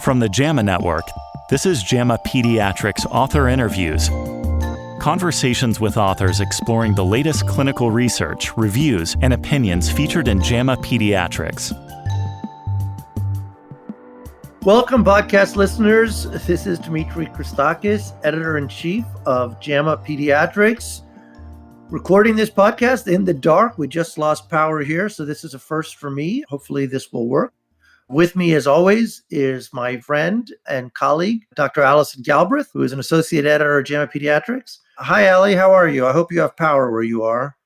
From the JAMA Network, this is JAMA Pediatrics Author Interviews. Conversations with authors exploring the latest clinical research, reviews, and opinions featured in JAMA Pediatrics. Welcome, podcast listeners. This is Dimitri, Christakis, Editor-in-Chief of JAMA Pediatrics. Recording this podcast in the dark. We just lost power here, so this is a first for me. Hopefully this will work. With me, as always, is my friend and colleague, Dr. Alison Galbraith, who is an Associate Editor at JAMA Pediatrics. Hi, Allie. How are you? I hope you have power where you are.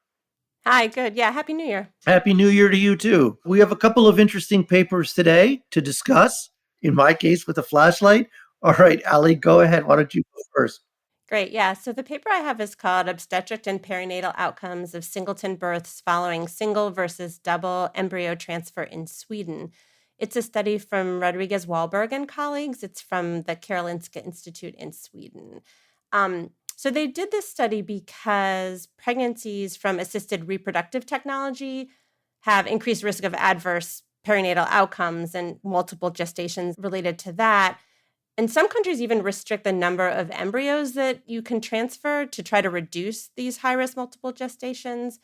Hi, good. Yeah, Happy New Year. Happy New Year to you, too. We have a couple of interesting papers today to discuss, in my case, with a flashlight. All right, Allie, go ahead. Why don't you go first? Great. Yeah. So the paper I have is called Obstetric and Perinatal Outcomes of Singleton Births Following Single versus Double Embryo Transfer in Sweden. It's a study from Rodriguez Wahlberg and colleagues. It's from the Karolinska Institute in Sweden. So they did this study because pregnancies from assisted reproductive technology have increased risk of adverse perinatal outcomes and multiple gestations related to that. And some countries even restrict the number of embryos that you can transfer to try to reduce these high-risk multiple gestations.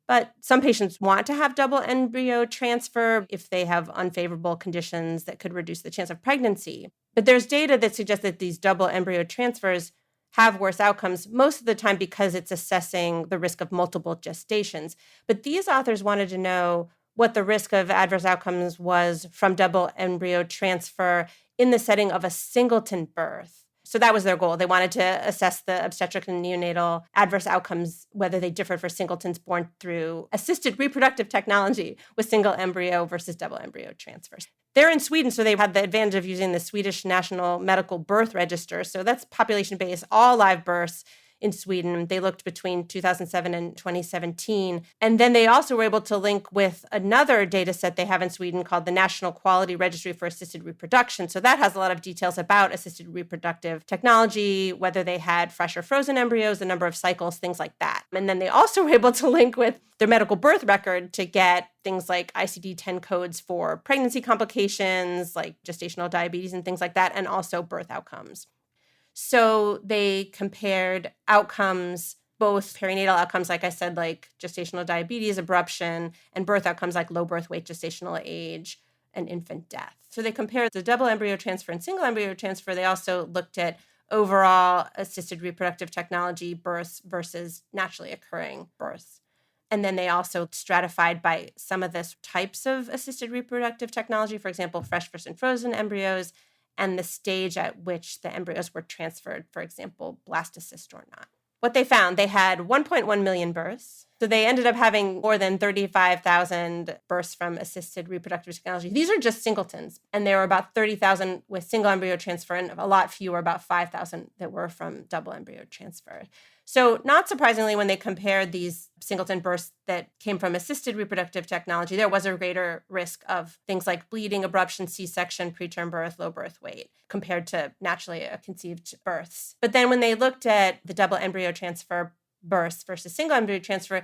But some patients want to have double embryo transfer if they have unfavorable conditions that could reduce the chance of pregnancy. But there's data that suggests that these double embryo transfers have worse outcomes most of the time because it's assessing the risk of multiple gestations. But these authors wanted to know what the risk of adverse outcomes was from double embryo transfer in the setting of a singleton birth. So that was their goal. They wanted to assess the obstetric and neonatal adverse outcomes, whether they differed for singletons born through assisted reproductive technology with single embryo versus double embryo transfers. They're in Sweden, so they had the advantage of using the Swedish National Medical Birth Register. So that's population-based, all live births in Sweden. They looked between 2007 and 2017. And then they also were able to link with another data set they have in Sweden called the National Quality Registry for Assisted Reproduction. So that has a lot of details about assisted reproductive technology, whether they had fresh or frozen embryos, the number of cycles, things like that. And then they also were able to link with their medical birth record to get things like ICD-10 codes for pregnancy complications, like gestational diabetes and things like that, and also birth outcomes. So they compared outcomes, both perinatal outcomes, like I said, like gestational diabetes, abruption, and birth outcomes like low birth weight, gestational age, and infant death. So they compared the double embryo transfer and single embryo transfer. They also looked at overall assisted reproductive technology births versus naturally occurring births. And then they also stratified by some of the types of assisted reproductive technology, for example, fresh versus frozen embryos, and the stage at which the embryos were transferred, for example, blastocyst or not. What they found, they had 1.1 million births. So they ended up having more than 35,000 births from assisted reproductive technology. These are just singletons. And there were about 30,000 with single embryo transfer and a lot fewer, about 5,000 that were from double embryo transfer. So not surprisingly, when they compared these singleton births that came from assisted reproductive technology, there was a greater risk of things like bleeding, abruption, C-section, preterm birth, low birth weight, compared to naturally conceived births. But then when they looked at the double embryo transfer births versus single embryo transfer,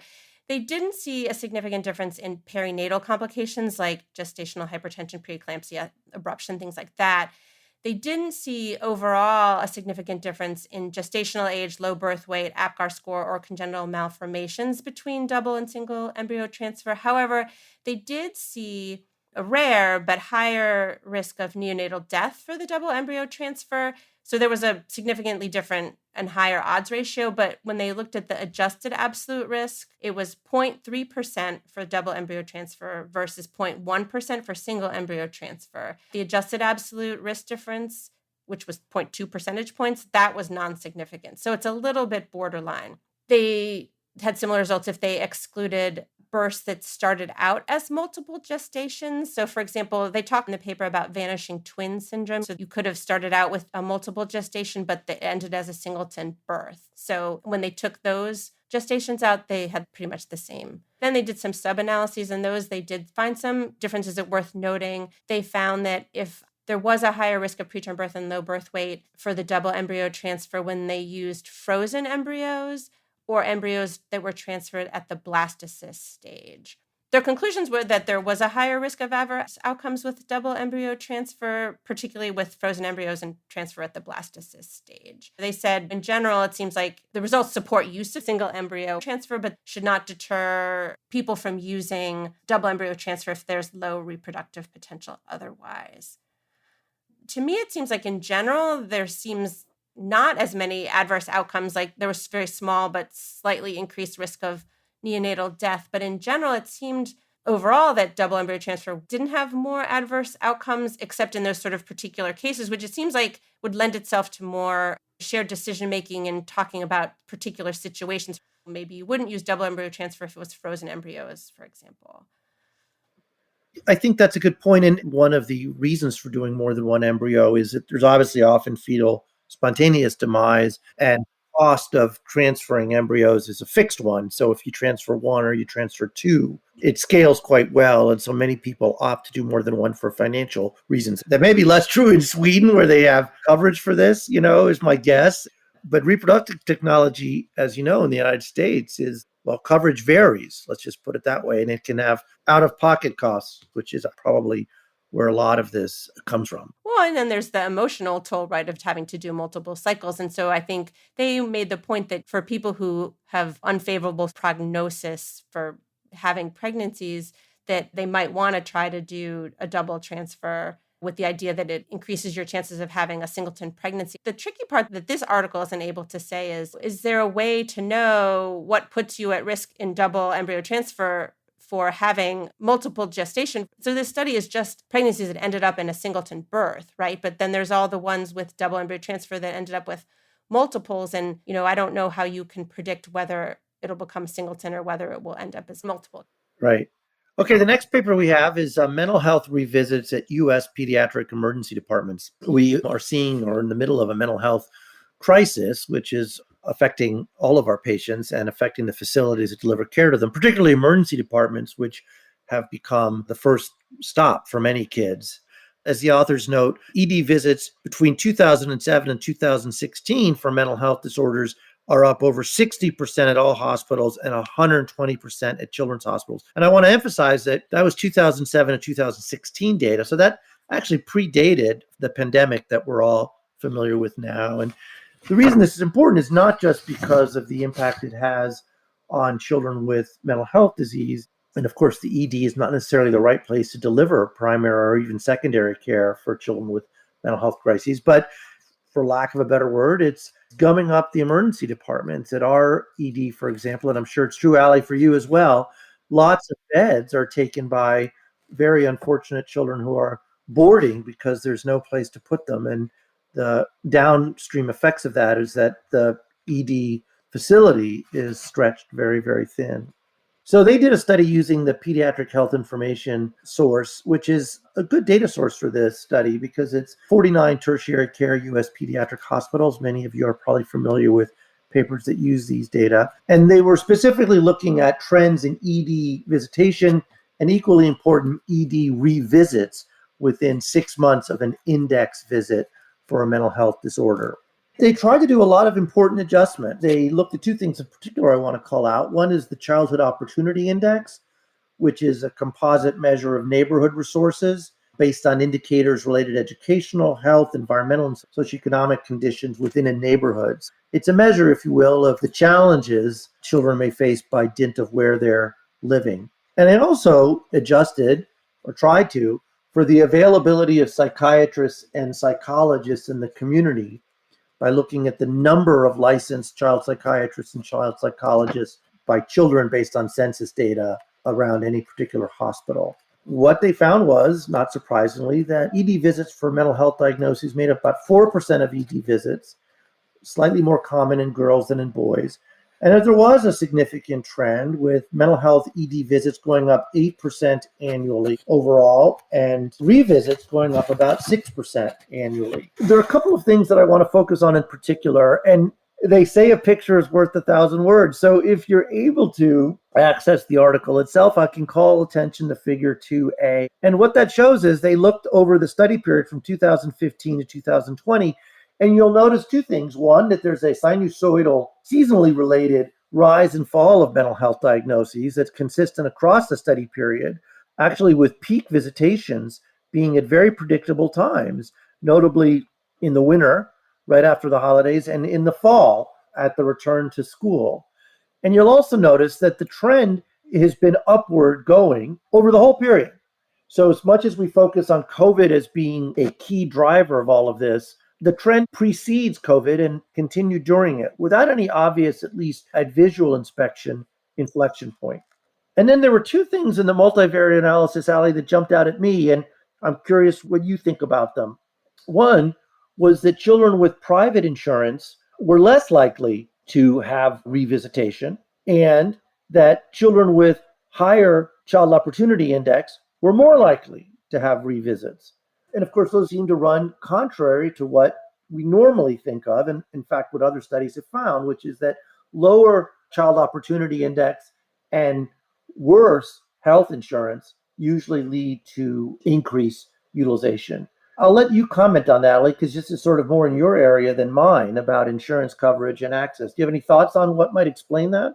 they didn't see a significant difference in perinatal complications like gestational hypertension, preeclampsia, abruption, things like that. They didn't see overall a significant difference in gestational age, low birth weight, APGAR score, or congenital malformations between double and single embryo transfer. However, they did see a rare but higher risk of neonatal death for the double embryo transfer. So there was a significantly different and higher odds ratio. But when they looked at the adjusted absolute risk, it was 0.3% for double embryo transfer versus 0.1% for single embryo transfer. The adjusted absolute risk difference, which was 0.2 percentage points, that was non-significant. So it's a little bit borderline. They had similar results if they excluded births that started out as multiple gestations. So, for example, they talk in the paper about vanishing twin syndrome. So you could have started out with a multiple gestation, but they ended as a singleton birth. So when they took those gestations out, they had pretty much the same. Then they did some sub-analyses, and those they did find some differences that worth noting. They found that if there was a higher risk of preterm birth and low birth weight for the double embryo transfer when they used frozen embryos or embryos that were transferred at the blastocyst stage. Their conclusions were that there was a higher risk of adverse outcomes with double embryo transfer, particularly with frozen embryos and transfer at the blastocyst stage. They said, in general, it seems like the results support use of single embryo transfer, but should not deter people from using double embryo transfer if there's low reproductive potential otherwise. To me, it seems like in general, there seems not as many adverse outcomes. Like there was very small but slightly increased risk of neonatal death. But in general, it seemed overall that double embryo transfer didn't have more adverse outcomes, except in those sort of particular cases, which it seems like would lend itself to more shared decision-making and talking about particular situations. Maybe you wouldn't use double embryo transfer if it was frozen embryos, for example. I think that's a good point. And one of the reasons for doing more than one embryo is that there's obviously often fetal spontaneous demise, and cost of transferring embryos is a fixed one. So if you transfer one or you transfer two, it scales quite well. And so many people opt to do more than one for financial reasons. That may be less true in Sweden, where they have coverage for this, is my guess. But reproductive technology, as you know, in the United States is, well, coverage varies. Let's just put it that way. And it can have out-of-pocket costs, which is probably where a lot of this comes from. Well, and then there's the emotional toll, right, of having to do multiple cycles. And so I think they made the point that for people who have unfavorable prognosis for having pregnancies, that they might want to try to do a double transfer with the idea that it increases your chances of having a singleton pregnancy. The tricky part that this article isn't able to say is there a way to know what puts you at risk in double embryo transfer for having multiple gestation? So this study is just pregnancies that ended up in a singleton birth, right? But then there's all the ones with double embryo transfer that ended up with multiples. And, I don't know how you can predict whether it'll become singleton or whether it will end up as multiple. Right. Okay, the next paper we have is mental health revisits at U.S. pediatric emergency departments. We are seeing, or in the middle of a mental health crisis, which is affecting all of our patients and affecting the facilities that deliver care to them, particularly emergency departments, which have become the first stop for many kids. As the authors note, ED visits between 2007 and 2016 for mental health disorders are up over 60% at all hospitals and 120% at children's hospitals. And I want to emphasize that was 2007 and 2016 data. So that actually predated the pandemic that we're all familiar with now. And the reason this is important is not just because of the impact it has on children with mental health disease. And of course, the ED is not necessarily the right place to deliver primary or even secondary care for children with mental health crises. But for lack of a better word, it's gumming up the emergency departments. At our ED, for example, and I'm sure it's true, Ali, for you as well, lots of beds are taken by very unfortunate children who are boarding because there's no place to put them. And the downstream effects of that is that the ED facility is stretched very, very thin. So they did a study using the Pediatric Health Information Source, which is a good data source for this study because it's 49 tertiary care U.S. pediatric hospitals. Many of you are probably familiar with papers that use these data. And they were specifically looking at trends in ED visitation and, equally important, ED revisits within 6 months of an index visit for a mental health disorder. They tried to do a lot of important adjustment. They looked at two things in particular I want to call out. One is the Childhood Opportunity Index, which is a composite measure of neighborhood resources based on indicators related to educational, health, environmental, and socioeconomic conditions within a neighborhood. It's a measure, if you will, of the challenges children may face by dint of where they're living. And it also adjusted, or tried to, for the availability of psychiatrists and psychologists in the community by looking at the number of licensed child psychiatrists and child psychologists by children based on census data around any particular hospital. What they found was, not surprisingly, that ED visits for mental health diagnoses made up about 4% of ED visits, slightly more common in girls than in boys. And there was a significant trend with mental health ED visits going up 8% annually overall and revisits going up about 6% annually. There are a couple of things that I want to focus on in particular, and they say a picture is worth 1,000 words. So if you're able to access the article itself, I can call attention to figure 2A. And what that shows is they looked over the study period from 2015 to 2020, and you'll notice two things. One, that there's a sinusoidal, seasonally related rise and fall of mental health diagnoses that's consistent across the study period, actually with peak visitations being at very predictable times, notably in the winter, right after the holidays, and in the fall at the return to school. And you'll also notice that the trend has been upward going over the whole period. So as much as we focus on COVID as being a key driver of all of this, the trend precedes COVID and continued during it without any obvious, at least at visual inspection, inflection point. And then there were two things in the multivariate analysis, Ali, that jumped out at me, and I'm curious what you think about them. One was that children with private insurance were less likely to have revisitation, and that children with higher child opportunity index were more likely to have revisits. And of course, those seem to run contrary to what we normally think of, and in fact, what other studies have found, which is that lower child opportunity index and worse health insurance usually lead to increased utilization. I'll let you comment on that, Ali, because this is sort of more in your area than mine about insurance coverage and access. Do you have any thoughts on what might explain that?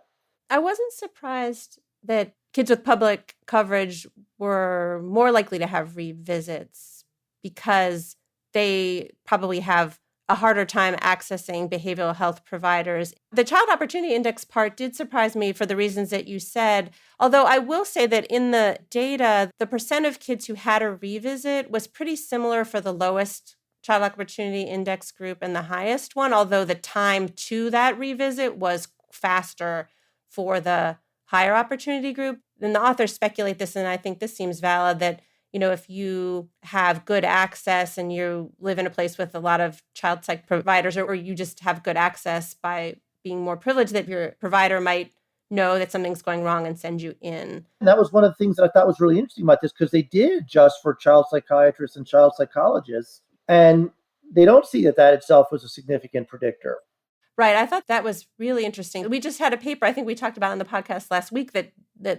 I wasn't surprised that kids with public coverage were more likely to have revisits because they probably have a harder time accessing behavioral health providers. The Child Opportunity Index part did surprise me for the reasons that you said, although I will say that in the data, the percent of kids who had a revisit was pretty similar for the lowest Child Opportunity Index group and the highest one, although the time to that revisit was faster for the higher opportunity group. And the authors speculate this, and I think this seems valid, that if you have good access and you live in a place with a lot of child psych providers, or you just have good access by being more privileged, that your provider might know that something's going wrong and send you in. And that was one of the things that I thought was really interesting about this, because they did adjust for child psychiatrists and child psychologists, and they don't see that itself was a significant predictor. Right. I thought that was really interesting. We just had a paper, I think we talked about on the podcast last week, that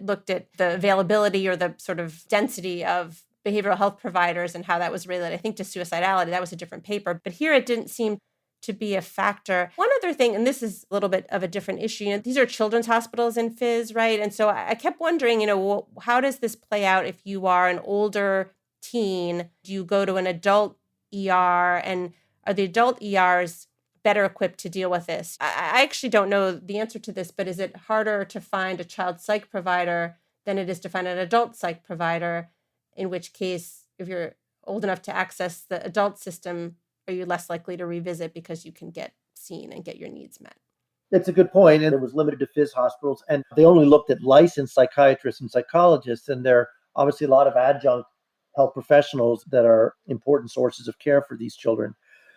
looked at the availability or the sort of density of behavioral health providers and how that was related, I think, to suicidality. That was a different paper. But here it didn't seem to be a factor. One other thing, and this is a little bit of a different issue, these are children's hospitals in Phys, right? And so I kept wondering, how does this play out if you are an older teen? Do you go to an adult ER, and are the adult ERs better equipped to deal with this? I actually don't know the answer to this, but is it harder to find a child psych provider than it is to find an adult psych provider? In which case, if you're old enough to access the adult system, are you less likely to revisit because you can get seen and get your needs met? That's a good point. And it was limited to Phys hospitals, and they only looked at licensed psychiatrists and psychologists. And there are obviously a lot of adjunct health professionals that are important sources of care for these children.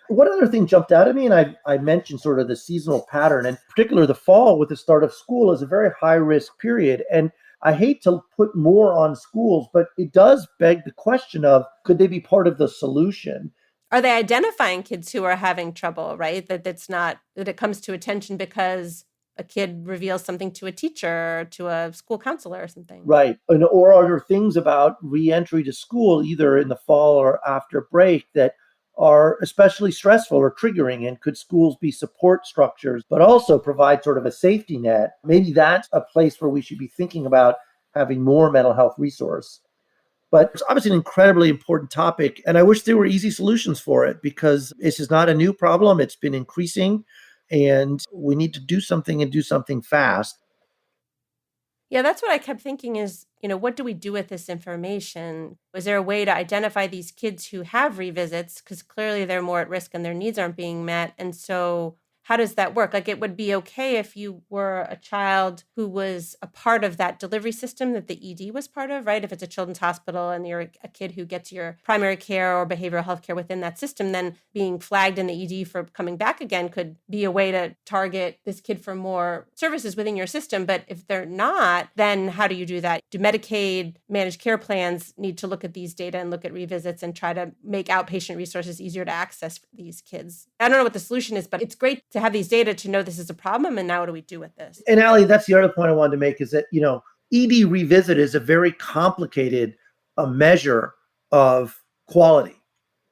One other thing jumped out at me, and I mentioned sort of the seasonal pattern, and in particular the fall with the start of school is a very high risk period. And I hate to put more on schools, but it does beg the question of, could they be part of the solution? Are they identifying kids who are having trouble, right? That it comes to attention because a kid reveals something to a teacher or to a school counselor or something. Right. Or are there things about reentry to school, either in the fall or after break, that are especially stressful or triggering? And could schools be support structures, but also provide sort of a safety net? Maybe that's a place where we should be thinking about having more mental health resource. But it's obviously an incredibly important topic, and I wish there were easy solutions for it, because this is not a new problem. It's been increasing, and we need to do something, and do something fast. Yeah, that's what I kept thinking is, what do we do with this information? Was there a way to identify these kids who have revisits? Because clearly they're more at risk and their needs aren't being met. And so how does that work? Like, it would be okay if you were a child who was a part of that delivery system that the ED was part of, right? If it's a children's hospital and you're a kid who gets your primary care or behavioral health care within that system, then being flagged in the ED for coming back again could be a way to target this kid for more services within your system. But if they're not, then how do you do that? Do Medicaid managed care plans need to look at these data and look at revisits and try to make outpatient resources easier to access for these kids? I don't know what the solution is, but it's great to have these data to know this is a problem, and now what do we do with this? And Ali, that's the other point I wanted to make, is that, ED revisit is a very complicated measure of quality,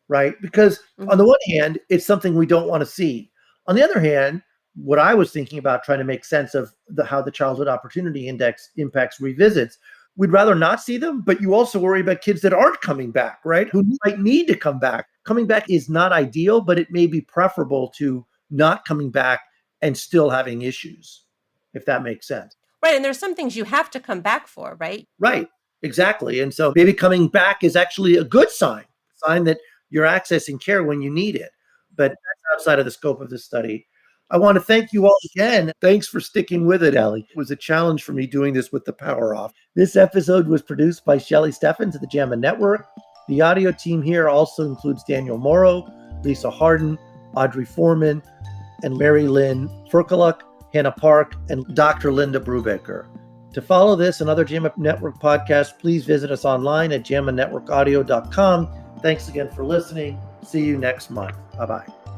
right? Because on the one hand, it's something we don't want to see. On the other hand, what I was thinking about trying to make sense of how the Childhood Opportunity Index impacts revisits. We'd rather not see them, but you also worry about kids that aren't coming back, right? Who might need to come back. Coming back is not ideal, but it may be preferable to not coming back and still having issues, if that makes sense. Right. And there's some things you have to come back for, right? Right. Exactly. And so maybe coming back is actually a good sign that you're accessing care when you need it. But that's outside of the scope of the study. I want to thank you all again. Thanks for sticking with it, Ellie. It was a challenge for me doing this with the power off. This episode was produced by Shelley Steffens of the JAMA Network. The audio team here also includes Daniel Morrow, Lisa Harden, Audrey Foreman, and Mary Lynn Furkaluk, Hannah Park, and Dr. Linda Brubaker. To follow this and other JAMA Network podcasts, please visit us online at jamanetworkaudio.com. Thanks again for listening. See you next month. Bye-bye.